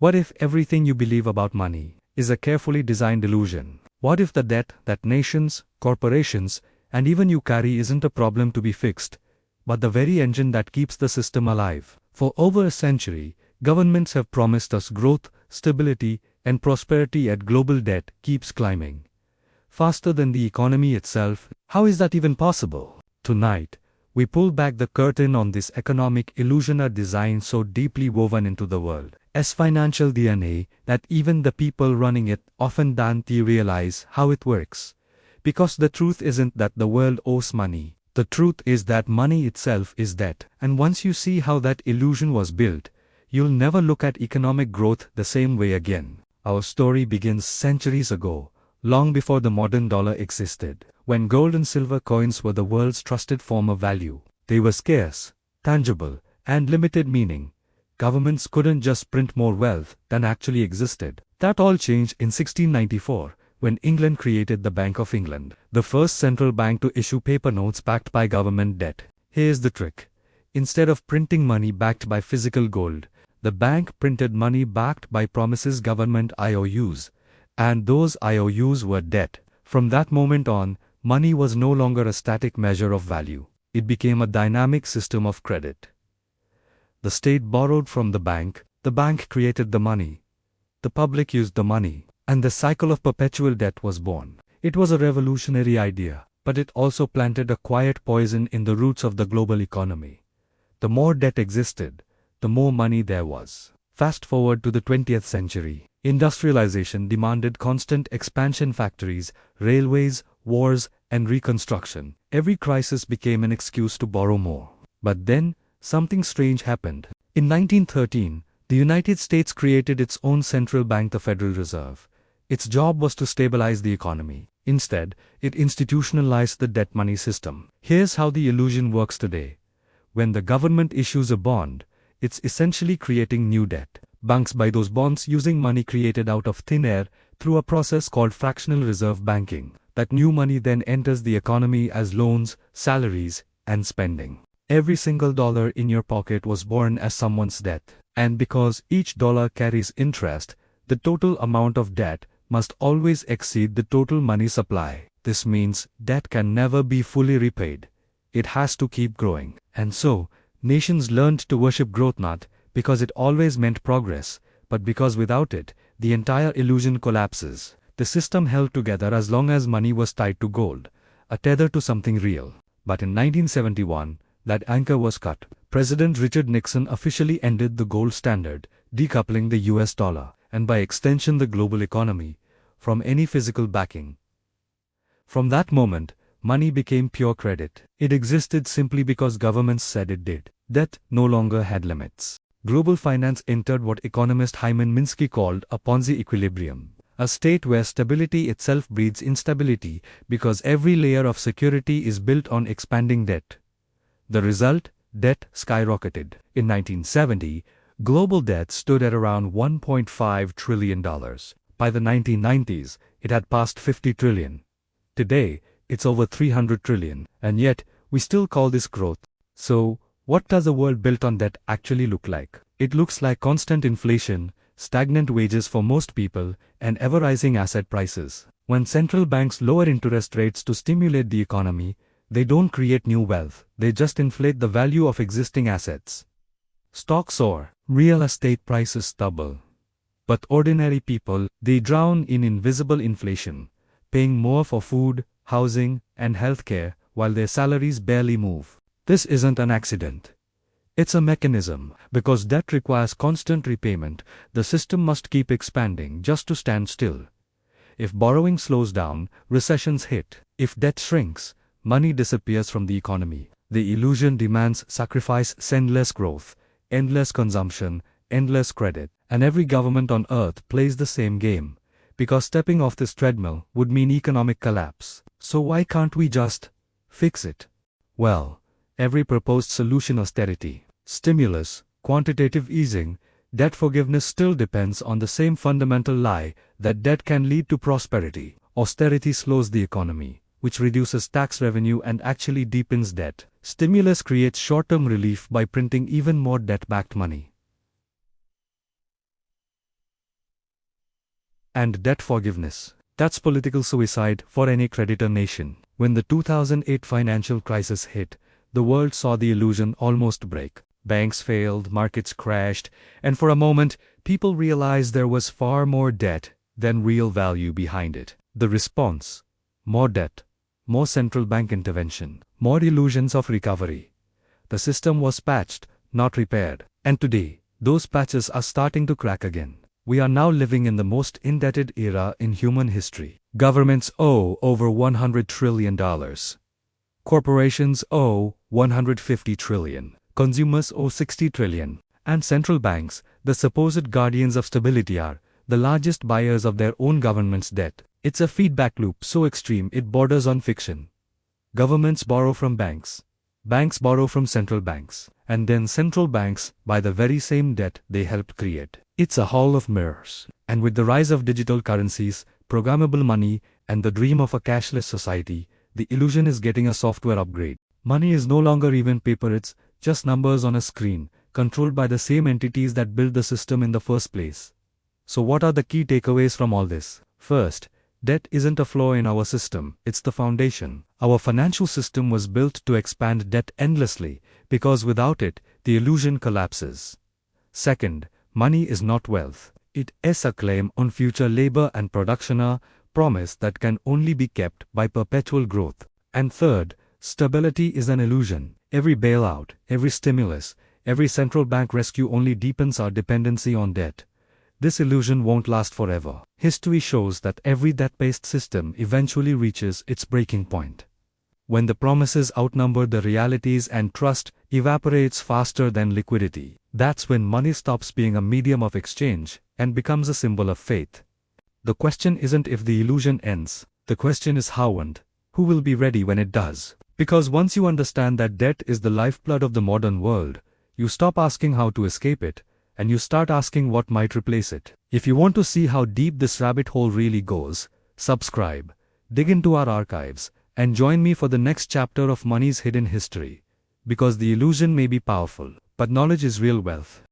What if everything you believe about money is a carefully designed illusion? What if the debt that nations, corporations, and even you carry isn't a problem to be fixed, but the very engine that keeps the system alive? For over a century, governments have promised us growth, stability, and prosperity, yet global debt keeps climbing faster than the economy itself. How is that even possible? Tonight, we pull back the curtain on this economic illusion, a design so deeply woven into the world's financial DNA that even the people running it often don't realize how it works. Because the truth isn't that the world owes money. The truth is that money itself is debt. And once you see how that illusion was built, you'll never look at economic growth the same way again. Our story begins centuries ago, long before the modern dollar existed, when gold and silver coins were the world's trusted form of value. They were scarce, tangible, and limited, meaning governments couldn't just print more wealth than actually existed. That all changed in 1694, when England created the Bank of England, the first central bank to issue paper notes backed by government debt. Here's the trick. Instead of printing money backed by physical gold, the bank printed money backed by promises, government IOUs, and those IOUs were debt. From that moment on, money was no longer a static measure of value. It became a dynamic system of credit. The state borrowed from the bank created the money, the public used the money, and the cycle of perpetual debt was born. It was a revolutionary idea, but it also planted a quiet poison in the roots of the global economy. The more debt existed, the more money there was. Fast forward to the 20th century. Industrialization demanded constant expansion: factories, railways, wars, and reconstruction. Every crisis became an excuse to borrow more. But then, something strange happened. In 1913, the United States created its own central bank, the Federal Reserve. Its job was to stabilize the economy. Instead, it institutionalized the debt money system. Here's how the illusion works today. When the government issues a bond, it's essentially creating new debt. Banks buy those bonds using money created out of thin air through a process called fractional reserve banking. That new money then enters the economy as loans, salaries, and spending. Every single dollar in your pocket was born as someone's debt. And because each dollar carries interest, the total amount of debt must always exceed the total money supply. This means debt can never be fully repaid. It has to keep growing. And so, nations learned to worship growth, not because it always meant progress, but because without it, the entire illusion collapses. The system held together as long as money was tied to gold, a tether to something real. But in 1971, that anchor was cut. President Richard Nixon officially ended the gold standard, decoupling the US dollar, and by extension the global economy, from any physical backing. From that moment, money became pure credit. It existed simply because governments said it did. Debt no longer had limits. Global finance entered what economist Hyman Minsky called a Ponzi equilibrium, a state where stability itself breeds instability because every layer of security is built on expanding debt. The result? Debt skyrocketed. In 1970, global debt stood at around $1.5 trillion. By the 1990s, it had passed $50 trillion. Today, it's over $300 trillion. And yet, we still call this growth. So, what does a world built on debt actually look like? It looks like constant inflation, stagnant wages for most people, and ever-rising asset prices. When central banks lower interest rates to stimulate the economy, they don't create new wealth, they just inflate the value of existing assets. Stocks soar, real estate prices double. But ordinary people, they drown in invisible inflation, paying more for food, housing, and healthcare, while their salaries barely move. This isn't an accident. It's a mechanism. Because debt requires constant repayment, the system must keep expanding just to stand still. If borrowing slows down, recessions hit. If debt shrinks, money disappears from the economy. The illusion demands sacrifice, endless growth, endless consumption, endless credit. And every government on earth plays the same game. Because stepping off this treadmill would mean economic collapse. So why can't we just fix it? Well, every proposed solution, austerity, stimulus, quantitative easing, debt forgiveness, still depends on the same fundamental lie that debt can lead to prosperity. Austerity slows the economy, which reduces tax revenue and actually deepens debt. Stimulus creates short-term relief by printing even more debt-backed money. And debt forgiveness. That's political suicide for any creditor nation. When the 2008 financial crisis hit, the world saw the illusion almost break. Banks failed, markets crashed, and for a moment, people realized there was far more debt than real value behind it. The response: more debt, more central bank intervention, more illusions of recovery. The system was patched, not repaired. And today, those patches are starting to crack again. We are now living in the most indebted era in human history. Governments owe over $100 trillion. Corporations owe $150 trillion. Consumers owe $60 trillion. And central banks, the supposed guardians of stability, are the largest buyers of their own government's debt. It's a feedback loop so extreme it borders on fiction. Governments borrow from banks. Banks borrow from central banks. And then central banks buy the very same debt they helped create. It's a hall of mirrors. And with the rise of digital currencies, programmable money, and the dream of a cashless society, the illusion is getting a software upgrade. Money is no longer even paper, it's just numbers on a screen, controlled by the same entities that built the system in the first place. So what are the key takeaways from all this? First, debt isn't a flaw in our system, it's the foundation. Our financial system was built to expand debt endlessly, because without it, the illusion collapses. Second, money is not wealth. It is a claim on future labor and production, a promise that can only be kept by perpetual growth. And third, stability is an illusion. Every bailout, every stimulus, every central bank rescue only deepens our dependency on debt. This illusion won't last forever. History shows that every debt-based system eventually reaches its breaking point. When the promises outnumber the realities and trust evaporates faster than liquidity, that's when money stops being a medium of exchange and becomes a symbol of faith. The question isn't if the illusion ends, the question is how and who will be ready when it does. Because once you understand that debt is the lifeblood of the modern world, you stop asking how to escape it, and you start asking what might replace it. If you want to see how deep this rabbit hole really goes, subscribe, dig into our archives, and join me for the next chapter of money's hidden history. Because the illusion may be powerful, but knowledge is real wealth.